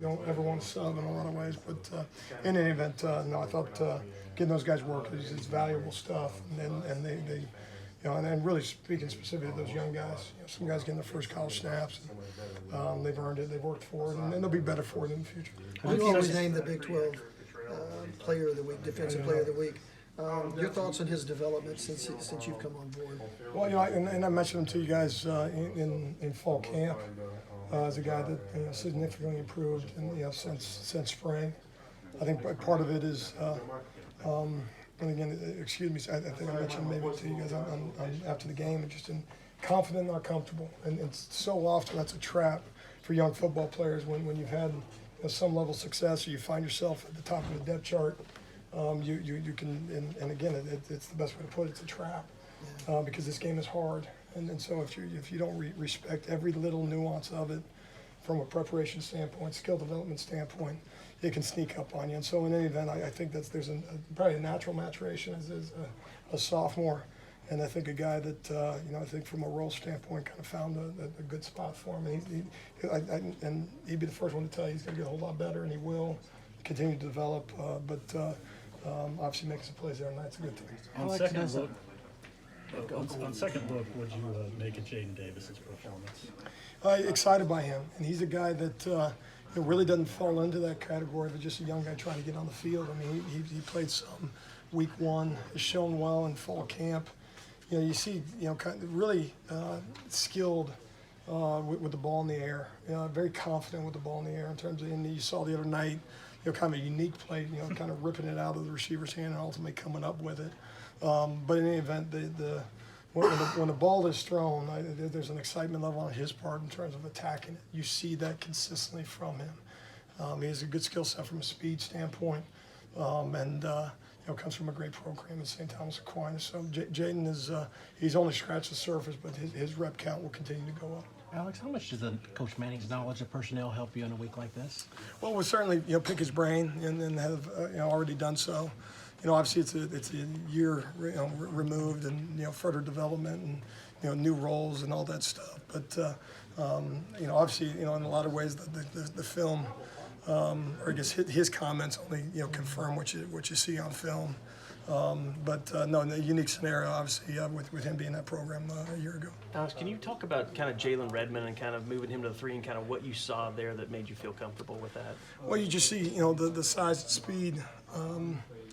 You don't ever want to sub in a lot of ways, but in any event, no, I thought getting those guys work is valuable stuff, and they and really speaking specifically to those young guys, some guys getting their first college snaps, and they've earned it, they've worked for it, and they'll be better for it in the future. You always named the Big 12 Player of the Week, Defensive Player of the Week. Your thoughts on his development since you've come on board? Well, and I mentioned him to you guys in fall camp as a guy that significantly improved since spring. I think part of it is, and again, excuse me, I think I mentioned maybe to you guys on after the game, and just confident, not comfortable, and so often that's a trap for young football players when you've had some level of success, or you find yourself at the top of the depth chart. You can, and again, it's the best way to put it, it's a trap, because this game is hard. And so if you don't respect every little nuance of it from a preparation standpoint, skill development standpoint, it can sneak up on you. And so in any event, I think there's probably a natural maturation as a sophomore. And I think a guy that, I think from a role standpoint kind of found a good spot for him. And he'd be the first one to tell you he's going to get a whole lot better, and he will continue to develop. But obviously making some plays there tonight, it's a good thing. On second look, what'd you make of Jaden Davis's performance? Excited by him, and he's a guy that really doesn't fall into that category of just a young guy trying to get on the field. I mean, he played some week one, has shown well in fall camp. You see, kind of really skilled with the ball in the air. Very confident with the ball in the air in terms of. And you saw the other night, kind of a unique play. Kind of ripping it out of the receiver's hand and ultimately coming up with it. But in any event, when the ball is thrown, there's an excitement level on his part in terms of attacking it. You see that consistently from him. He has a good skill set from a speed standpoint, and comes from a great program at St. Thomas Aquinas. So Jaden is he's only scratched the surface, but his rep count will continue to go up. Alex, how much does Coach Manning's knowledge of personnel help you in a week like this? Well, we'll certainly pick his brain and have already done so. Obviously it's a year removed, and further development and new roles and all that stuff. But obviously in a lot of ways the film, or I guess his comments only confirm what you see on film. But no, in a unique scenario, obviously, with him being in that program a year ago. Alex, can you talk about kind of Jalen Redmond and kind of moving him to the 3 and kind of what you saw there that made you feel comfortable with that? Well, you just see, the size and speed,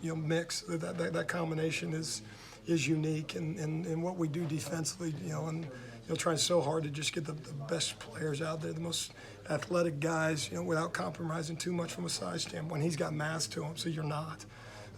mix. That combination is unique, and what we do defensively, and trying so hard to just get the best players out there, the most athletic guys, without compromising too much from a size standpoint. He's got mass to him, so you're not.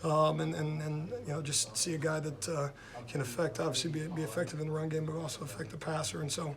And just see a guy that can obviously be effective in the run game, but also affect the passer. And so,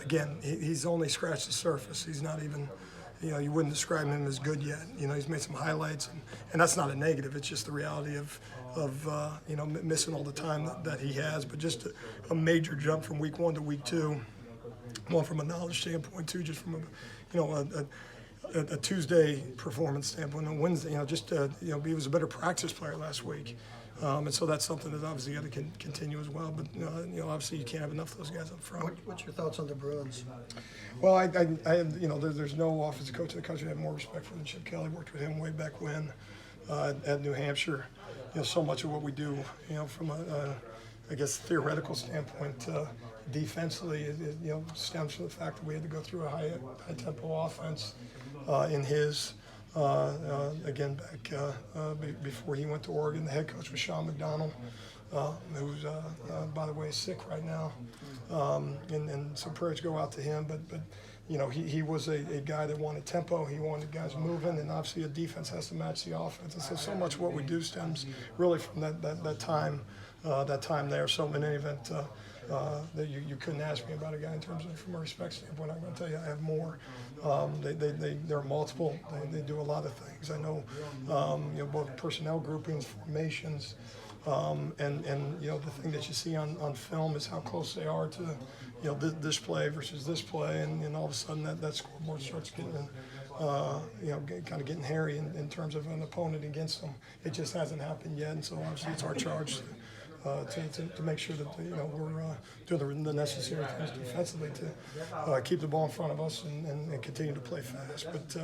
again, he's only scratched the surface. He's not even, you wouldn't describe him as good yet. He's made some highlights, and that's not a negative. It's just the reality of missing all the time that he has. But just a major jump from week 1 to week 2, one from a knowledge standpoint, too, just from a Tuesday performance standpoint, on Wednesday, he was a better practice player last week, and so that's something that obviously got to continue as well. But obviously you can't have enough of those guys up front. What's your thoughts on the Bruins? Well, I there's no offensive coach in the country I have more respect for than Chip Kelly. Worked with him way back when at New Hampshire. So much of what we do, from a I guess theoretical standpoint, defensively, it stems from the fact that we had to go through a high tempo offense in his again back before he went to Oregon. The head coach was Sean McDonald, who's by the way sick right now, and some prayers go out to him. But he was a guy that wanted tempo. He wanted guys moving, and obviously a defense has to match the offense. And so much of what we do stems really from that time. That time there. So in any event, that you couldn't ask me about a guy in terms of from a respect standpoint. I'm going to tell you I have more. They're multiple. They do a lot of things. I know, both personnel groupings, formations, and the thing that you see on film is how close they are to this play versus this play, and all of a sudden that scoreboard starts getting. Kind of getting hairy in terms of an opponent against them. It just hasn't happened yet, and so obviously it's our charge to to make sure that we're doing the necessary things defensively to keep the ball in front of us and continue to play fast. But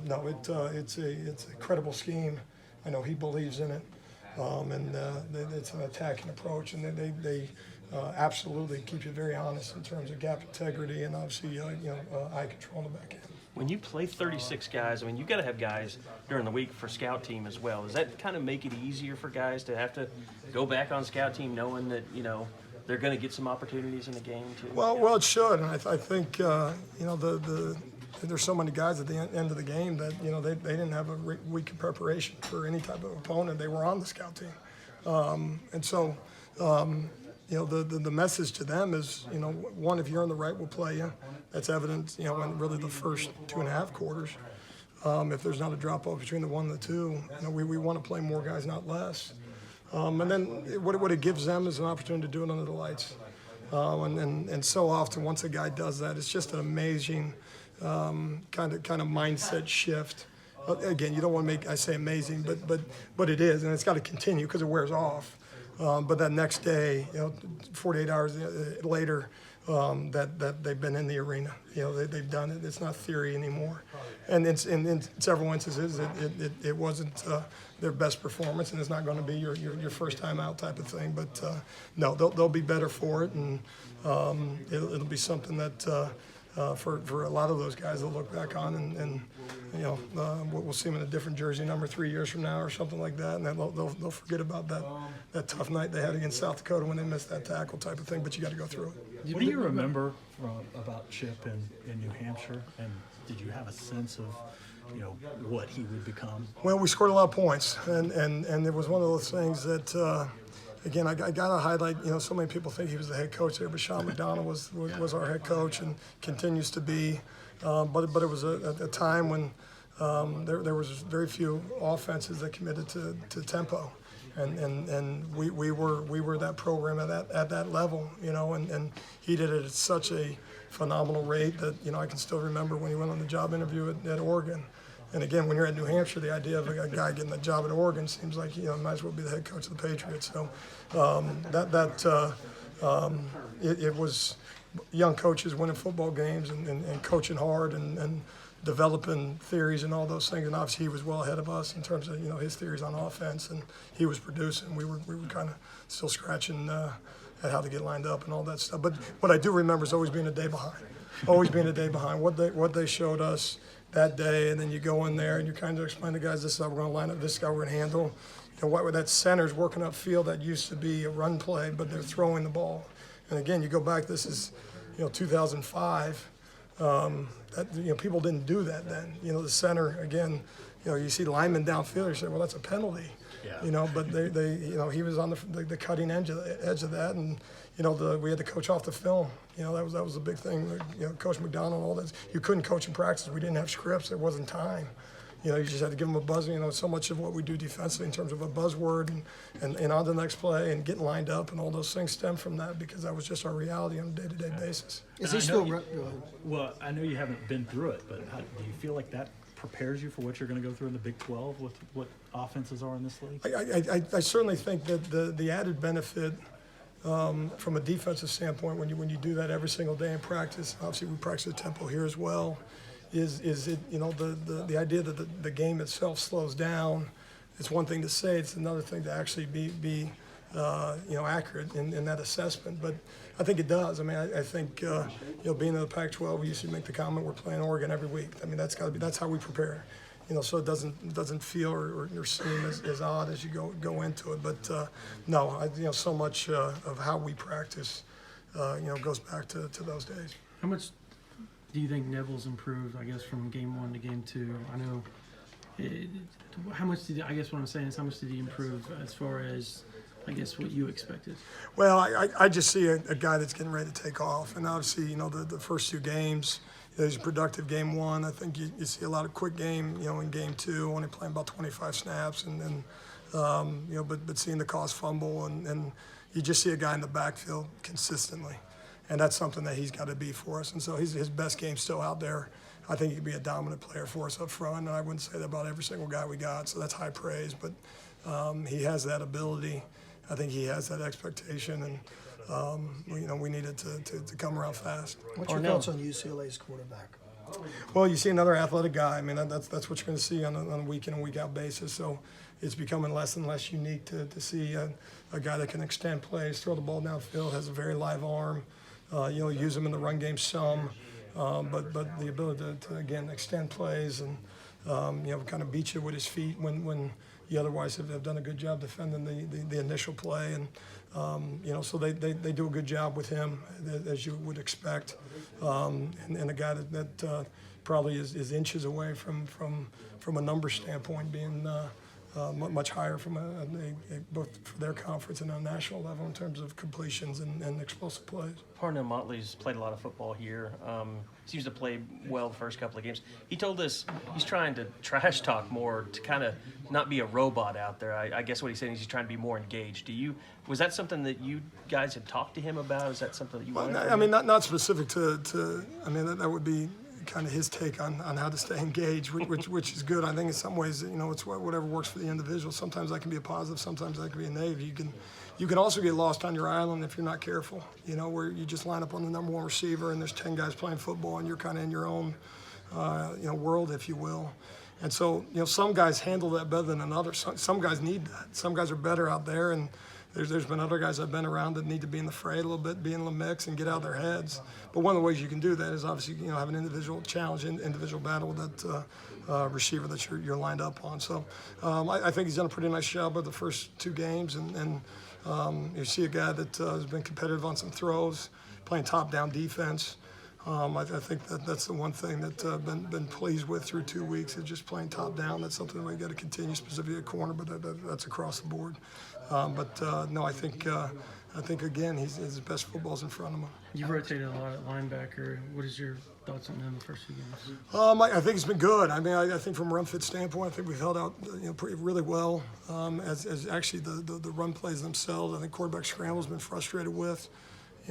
no, it's a credible scheme. I know he believes in it, and it's an attacking approach, and they absolutely keep you very honest in terms of gap integrity and obviously eye control in the back end. When you play 36 guys, I mean, you got to have guys during the week for scout team as well. Does that kind of make it easier for guys to have to go back on scout team knowing that, they're going to get some opportunities in the game too? Well, it should. And I think, there's so many guys at the end of the game that, they didn't have a week of preparation for any type of opponent. They were on the scout team. And so, the message to them is, one, if you're on the right, we'll play you. That's evident, in really the first 2.5 quarters. If there's not a drop-off between the 1 and the 2, we want to play more guys, not less. And then what it gives them is an opportunity to do it under the lights. And so often, once a guy does that, it's just an amazing kind of mindset shift. Again, you don't want to I say amazing, but it is, and it's got to continue because it wears off. But that next day, 48 hours later, that they've been in the arena. They've done it. It's not theory anymore. And in several instances, it wasn't their best performance, and it's not going to be your first time out type of thing. But no, they'll be better for it, and it'll be something that for a lot of those guys they'll look back on, and we'll see them in a different jersey number 3 years from now or something like that, and then they'll forget about that tough night they had against South Dakota when they missed that tackle type of thing. But you got to go through it. What do you remember about Chip in New Hampshire, and did you have a sense of what he would become? Well, we scored a lot of points, and it was one of those things that. Again, I got to highlight, so many people think he was the head coach there, but Sean McDonough was our head coach and continues to be. But it was a time when there was very few offenses that committed to tempo. And we were that program at that level, and he did it at such a phenomenal rate that, I can still remember when he went on the job interview at Oregon. And again, when you're at New Hampshire, the idea of a guy getting a job at Oregon seems like might as well be the head coach of the Patriots. So it was young coaches winning football games and coaching hard and developing theories and all those things. And obviously, he was well ahead of us in terms of his theories on offense, and he was producing. We were kind of still scratching at how to get lined up and all that stuff. But what I do remember is always being a day behind. Always being a day behind. What they showed us that day, and then you go in there and you kind of explain to guys, this is how we're going to line up, this is how we're going to handle. What that center's working upfield that used to be a run play, but they're throwing the ball. And again, you go back, this is 2005. People didn't do that then. The center, again, you see linemen downfield, you say, well, that's a penalty. Yeah. But they he was on the cutting edge of that, and we had to coach off the film. That was a big thing. Coach McDonald and all that. You couldn't coach in practice. We didn't have scripts. There wasn't time. You just had to give them a buzz. So much of what we do defensively in terms of a buzzword and on the next play and getting lined up and all those things stem from that, because that was just our reality on a day-to-day basis. Is he still? Well, I know you haven't been through it, but do you feel like that prepares you for what you're going to go through in the Big 12 with what offenses are in this league? I certainly think that the added benefit from a defensive standpoint, when you do that every single day in practice, obviously we practice the tempo here as well, is it the idea that the game itself slows down. It's one thing to say; it's another thing to actually be accurate in that assessment. But I think it does. I mean, I think being in the Pac-12, we used to make the comment we're playing Oregon every week. I mean, that's how we prepare. So it doesn't feel or seem as odd as you go into it. But no, so much of how we practice, goes back to those days. How much do you think Neville's improved, I guess, from game 1 to game 2? I know. How much did I guess what I'm saying is how much did he improve as far as I guess what you expected? Well, I just see a guy that's getting ready to take off, and obviously the first 2 games. He's a productive game 1. I think you see a lot of quick game, in game 2, only playing about 25 snaps, and then, but seeing the cause fumble, and you just see a guy in the backfield consistently, and that's something that he's got to be for us. And so his best game's still out there. I think he could be a dominant player for us up front, and I wouldn't say that about every single guy we got, so that's high praise. But he has that ability, I think he has that expectation, and we needed to come around fast. What's your thoughts on UCLA's quarterback? Well, you see another athletic guy. I mean, that's what you're going to see on a week in and week out basis. So it's becoming less and less unique to see a guy that can extend plays, throw the ball downfield, has a very live arm. Use him in the run game some, but the ability to again extend plays and kind of beat you with his feet when you otherwise have done a good job defending the initial play, and so they do a good job with him, as you would expect, and a guy that probably is inches away from a number standpoint being much higher from both for their conference and on a national level in terms of completions and explosive plays. Parnell Motley's played a lot of football here. Seems to play well the first couple of games. He told us he's trying to trash talk more to kind of not be a robot out there. I guess what he's saying is he's trying to be more engaged. Was that something that you guys had talked to him about? Is that something that you wanted? I mean, not specific to I mean, that would be kind of his take on how to stay engaged, which is good. I think in some ways, it's whatever works for the individual. Sometimes that can be a positive, sometimes that can be a negative. You can also get lost on your island if you're not careful, where you just line up on the number one receiver and there's 10 guys playing football and you're kind of in your own, world, if you will. And so, some guys handle that better than others. Some guys need that. Some guys are better out there, and there's been other guys I've been around that need to be in the fray a little bit, be in the mix, and get out of their heads. But one of the ways you can do that is obviously have an individual challenge, individual battle with that receiver that you're lined up on. So I think he's done a pretty nice job of the first two games, and you see a guy that has been competitive on some throws, playing top-down defense. I think that's the one thing that I've been pleased with through 2 weeks is just playing top down. That's something that we got to continue, specifically at corner, but that's across the board. No, I think again his best football's in front of him. You've rotated a lot at linebacker. What is your thoughts on him the first few games? I think it's been good. I mean, I think from a run fit standpoint, I think we've held out really well. As actually the run plays themselves, I think quarterback scramble's been frustrated with.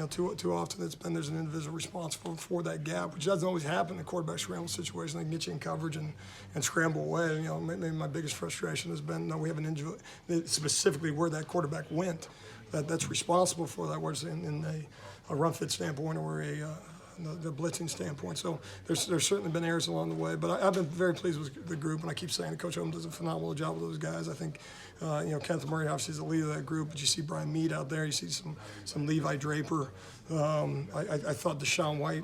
Too often there's an individual responsible for that gap, which doesn't always happen in a quarterback scramble situation. They can get you in coverage and scramble away. Maybe my biggest frustration has been we have an individual specifically where that quarterback went that's responsible for that, whereas in a run fit standpoint or the blitzing standpoint. So there's certainly been errors along the way, but I've been very pleased with the group, and I keep saying Coach Owen does a phenomenal job with those guys. I think Kenneth Murray obviously is the leader of that group, but you see Brian Mead out there, you see some Levi Draper. I thought Deshaun White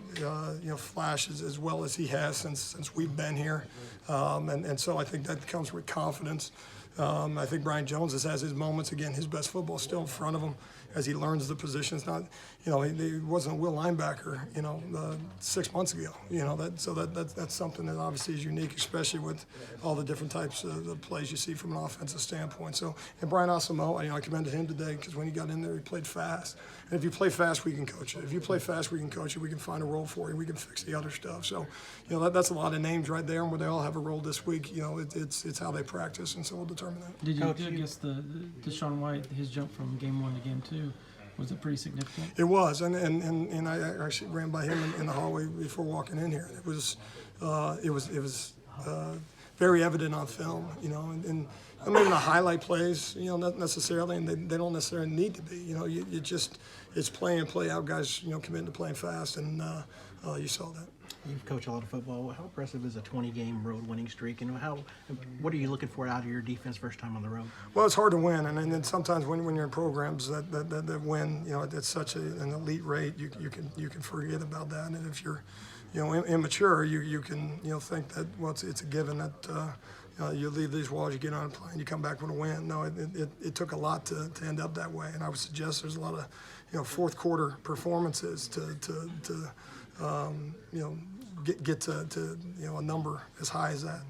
flashes as well as he has since we've been here, and so I think that comes with confidence. I think Brian Jones has his moments. Again, his best football is still in front of him as he learns the positions. Not, he wasn't a will linebacker, 6 months ago. That's something that obviously is unique, especially with all the different types of the plays you see from an offensive standpoint. So, and Brian Asamoah, I commended him today because when he got in there, he played fast. And if you play fast, we can coach you. If you play fast, we can coach you. We can find a role for you. We can fix the other stuff. So, that's a lot of names right there, and where they all have a role this week. It's how they practice, and so we'll determine that. Did you guess the Deshaun White, his jump from game 1 to game 2, was it pretty significant? It was, and I actually ran by him in the hallway before walking in here. It was very evident on film, and maybe not highlight plays, not necessarily, and they don't necessarily need to be. It's play in, play out, guys, committing to playing fast, and you saw that. You've coached a lot of football. How impressive is a 20-game road winning streak, and what are you looking for out of your defense first time on the road? Well, it's hard to win, and then sometimes when you're in programs that win, at such an elite rate, you can forget about that, and if you're immature, you can think that it's a given that you leave these walls, you get on a plane, you come back with a win. No, it took a lot to end up that way, and I would suggest there's a lot of fourth quarter performances to get to a number as high as that.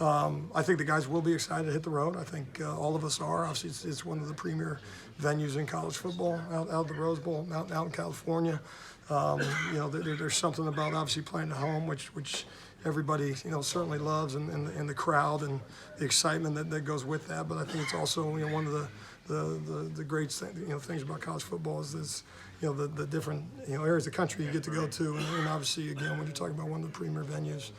I think the guys will be excited to hit the road. I think all of us are. Obviously, it's one of the premier venues in college football, out the Rose Bowl, out in California. There's something about obviously playing at home, which everybody certainly loves, and the crowd and the excitement that goes with that. But I think it's also one of the great things about college football is this. The different areas of the country you get to go to, and obviously again when you're talking about one of the premier venues